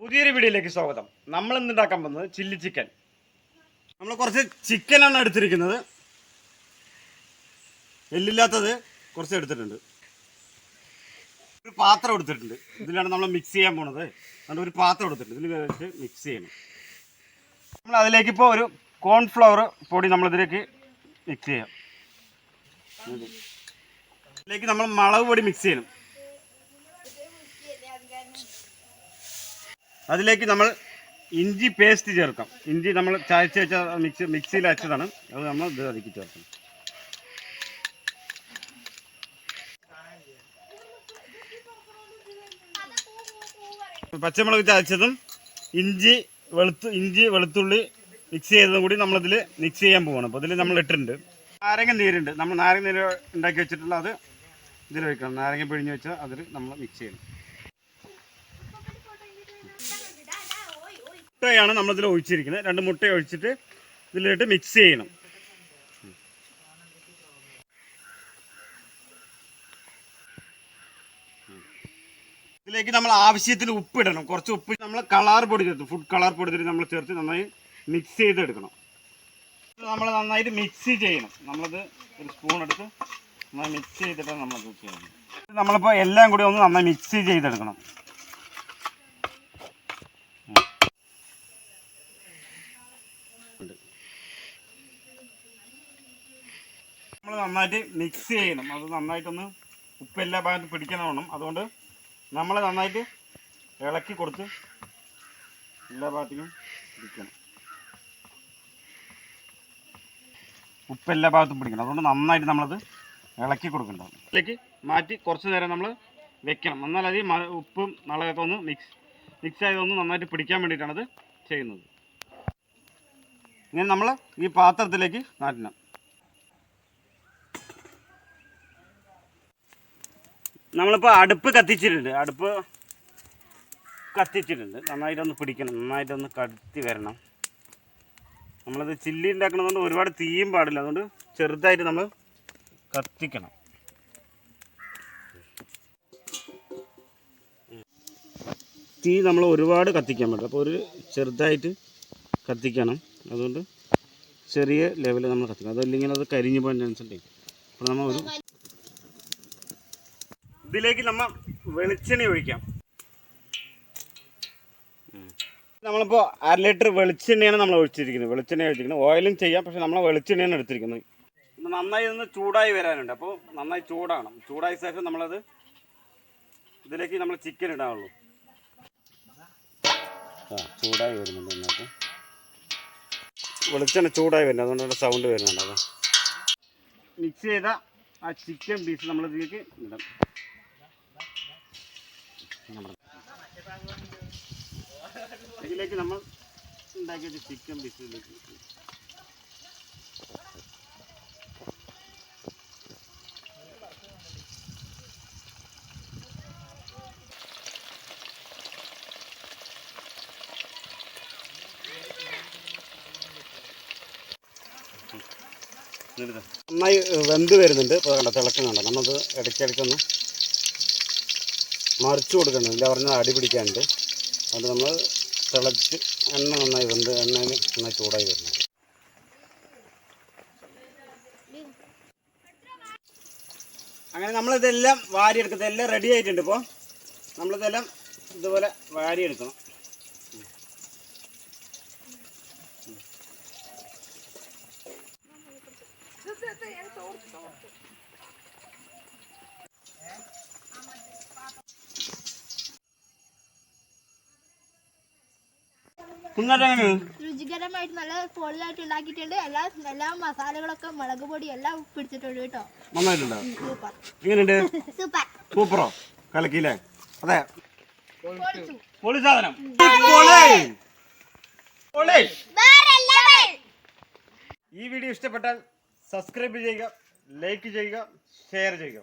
പുതിയൊരു വീഡിയോയിലേക്ക് സ്വാഗതം. നമ്മൾ ഇന്ന് ഉണ്ടാക്കാൻ പോകുന്നത് ചില്ലി ചിക്കൻ. നമ്മൾ കുറച്ച് ചിക്കനാണ് എടുത്തിരിക്കുന്നത്. എല്ലില്ലാത്തത് കുറച്ച് എടുത്തിട്ടുണ്ട്. ഒരു പാത്രം എടുത്തിട്ടുണ്ട്. ഇതിലാണ് നമ്മൾ മിക്സ് ചെയ്യാൻ പോണത്. അതുകൊണ്ട് ഒരു പാത്രം എടുത്തിട്ടുണ്ട്. ഇതിൽ വെച്ച് മിക്സ് ചെയ്യണം. നമ്മൾ അതിലേക്ക് ഇപ്പോൾ ഒരു കോൺഫ്ലവർ പൊടി നമ്മളിതിലേക്ക് മിക്സ് ചെയ്യാം. ഇതിലേക്ക് നമ്മൾ മുളക് പൊടി മിക്സ് ചെയ്യണം. അതിലേക്ക് നമ്മൾ ഇഞ്ചി പേസ്റ്റ് ചേർക്കാം. ഇഞ്ചി നമ്മൾ ചതച്ച് വെച്ച മിക്സിയിൽ അരച്ചതാണ്. അത് നമ്മൾ ഇത് അതിലേക്ക് ചേർക്കണം. പച്ചമുളക് ചതച്ചതും ഇഞ്ചി വെളുത്തുള്ളി മിക്സ് ചെയ്തതും കൂടി നമ്മളിതിൽ മിക്സ് ചെയ്യാൻ പോകണം. അപ്പോൾ ഇതിൽ നമ്മൾ ഇട്ടിട്ടുണ്ട്. നാരങ്ങ നീരുണ്ട്. നമ്മൾ നാരങ്ങ നീര് ഉണ്ടാക്കി വെച്ചിട്ടുള്ള അത് ഇതിൽ വയ്ക്കണം. നാരങ്ങ പിഴിഞ്ഞ് വെച്ചാൽ അതിൽ നമ്മൾ മിക്സ് ചെയ്യണം. മുട്ടയാണ് നമ്മളിതിൽ ഒഴിച്ചിരിക്കുന്നത്. 2 മുട്ട ഒഴിച്ചിട്ട് ഇതിലിട്ട് മിക്സ് ചെയ്യണം. ഇതിലേക്ക് നമ്മൾ ആവശ്യത്തിന് ഉപ്പ് ഇടണം. കുറച്ച് ഉപ്പ് നമ്മൾ കളർ പൊടി ചേർത്ത് ഫുഡ് കളർ പൊടി നമ്മൾ ചേർത്ത് നന്നായി മിക്സ് ചെയ്തെടുക്കണം. നമ്മൾ നന്നായിട്ട് മിക്സ് ചെയ്യണം. നമ്മളത് ഒരു സ്പൂൺ എടുത്ത് നന്നായി മിക്സ് ചെയ്തിട്ടാണ് നമ്മളത് ചെയ്യണം. നമ്മളിപ്പോൾ എല്ലാം കൂടി ഒന്ന് നന്നായി മിക്സ് ചെയ്തെടുക്കണം. നമ്മൾ നന്നായിട്ട് മിക്സ് ചെയ്യണം. അത് നന്നായിട്ടൊന്ന് ഉപ്പ് എല്ലാ ഭാഗത്തും പിടിക്കണം. അതുകൊണ്ട് നമ്മൾ നന്നായിട്ട് ഇളക്കി കൊടുത്ത് എല്ലാ ഭാഗത്തേക്കും പിടിക്കണം. ഉപ്പ് എല്ലാ ഭാഗത്തും പിടിക്കണം. അതുകൊണ്ട് നന്നായിട്ട് നമ്മളത് ഇളക്കി കൊടുക്കണം. ഇതിലേക്ക് മാറ്റി കുറച്ച് നേരം നമ്മൾ വെക്കണം. എന്നാൽ അത് ഉപ്പും മുളകൊക്കെ ഒന്ന് മിക്സ് ആയതൊന്ന് നന്നായിട്ട് പിടിക്കാൻ വേണ്ടിയിട്ടാണത് ചെയ്യുന്നത്. ഇങ്ങനെ നമ്മൾ ഈ പാത്രത്തിലേക്ക് മാറ്റണം. നമ്മളിപ്പോൾ അടുപ്പ് കത്തിച്ചിട്ടുണ്ട്. നന്നായിട്ടൊന്ന് പിടിക്കണം. നന്നായിട്ടൊന്ന് കത്തി വരണം. നമ്മളത് ചില്ലി ഉണ്ടാക്കണതുകൊണ്ട് ഒരുപാട് തീയും പാടില്ല. അതുകൊണ്ട് ചെറുതായിട്ട് നമ്മൾ കത്തിക്കണം. തീ നമ്മൾ ഒരുപാട് കത്തിക്കാൻ പറ്റില്ല. അപ്പോൾ ഒരു ചെറുതായിട്ട് കത്തിക്കണം. അതുകൊണ്ട് ചെറിയ ലെവലിൽ നമ്മൾ കത്തിക്കണം. അതല്ലെങ്കിൽ അത് കരിഞ്ഞു പോകാൻ ചാൻസ് ഉണ്ട്. അപ്പോൾ നമ്മൾ ഇതിലേക്ക് നമ്മൾ വെളിച്ചെണ്ണ ഒഴിക്കാം. നമ്മളിപ്പോൾ 1/2 ലിറ്റർ വെളിച്ചെണ്ണയാണ് നമ്മൾ ഒഴിച്ചിരിക്കുന്നത്. ഓയിലും ചെയ്യാം, പക്ഷെ നമ്മൾ വെളിച്ചെണ്ണയാണ് എടുത്തിരിക്കുന്നത്. നന്നായി ഒന്ന് ചൂടായി വരാനുണ്ട്. അപ്പോൾ നന്നായി ചൂടാകണം. ചൂടായ ശേഷം നമ്മളത് ഇതിലേക്ക് നമ്മൾ ചിക്കൻ ഇടാനുള്ളൂ. ചൂടായി വരുന്നുണ്ട്. എന്നിട്ട് വെളിച്ചെണ്ണ ചൂടായി വരുന്നത്. അതുകൊണ്ടാണ് സൗണ്ട് വരുന്നുണ്ട്. അത് മിക്സ് ചെയ്ത ആ ചിക്കൻ പീസ് നമ്മളിതിലേക്ക് ഇടാം. ഇതിലേക്ക് നമ്മൾ ഉണ്ടാക്കിയ ചിക്കൻ പീസിലേക്ക് നന്നായി വെന്ത് വരുന്നുണ്ട്. ഇപ്പോൾ കണ്ട തിളക്കുന്നുണ്ട്. നമ്മളത് ഇടയ്ക്കിടയ്ക്കൊന്ന് മറിച്ച് കൊടുക്കണം. ഇല്ല പറഞ്ഞാൽ അടി പിടിക്കാനുണ്ട്. അതുകൊണ്ട് നമ്മൾ തിളച്ച് എണ്ണ നന്നായി വെന്ത് എണ്ണയിൽ നന്നായി ചൂടായി വരുന്നുണ്ട്. അങ്ങനെ നമ്മളിതെല്ലാം വാരിയെടുക്കും. ഇതെല്ലാം റെഡി ആയിട്ടുണ്ട്. ഇപ്പോൾ നമ്മളിതെല്ലാം ഇതുപോലെ വാരിയെടുക്കണം. രുചികരമായിട്ട് നല്ല പൊളിയായിട്ട് ഉണ്ടാക്കിയിട്ടുണ്ട്. എല്ലാ മസാലകളൊക്കെ മുളക് പൊടി എല്ലാം പിടിച്ചിട്ടുണ്ട് കേട്ടോ. സൂപ്പറോ കലക്കിയില്ലേ? അതെ, പൊളി സാധനം. ഈ വീഡിയോ ഇഷ്ടപ്പെട്ടാൽ സബ്സ്ക്രൈബ് ചെയ്യുക, ലൈക്ക് ചെയ്യുക, ഷെയർ ചെയ്യുക.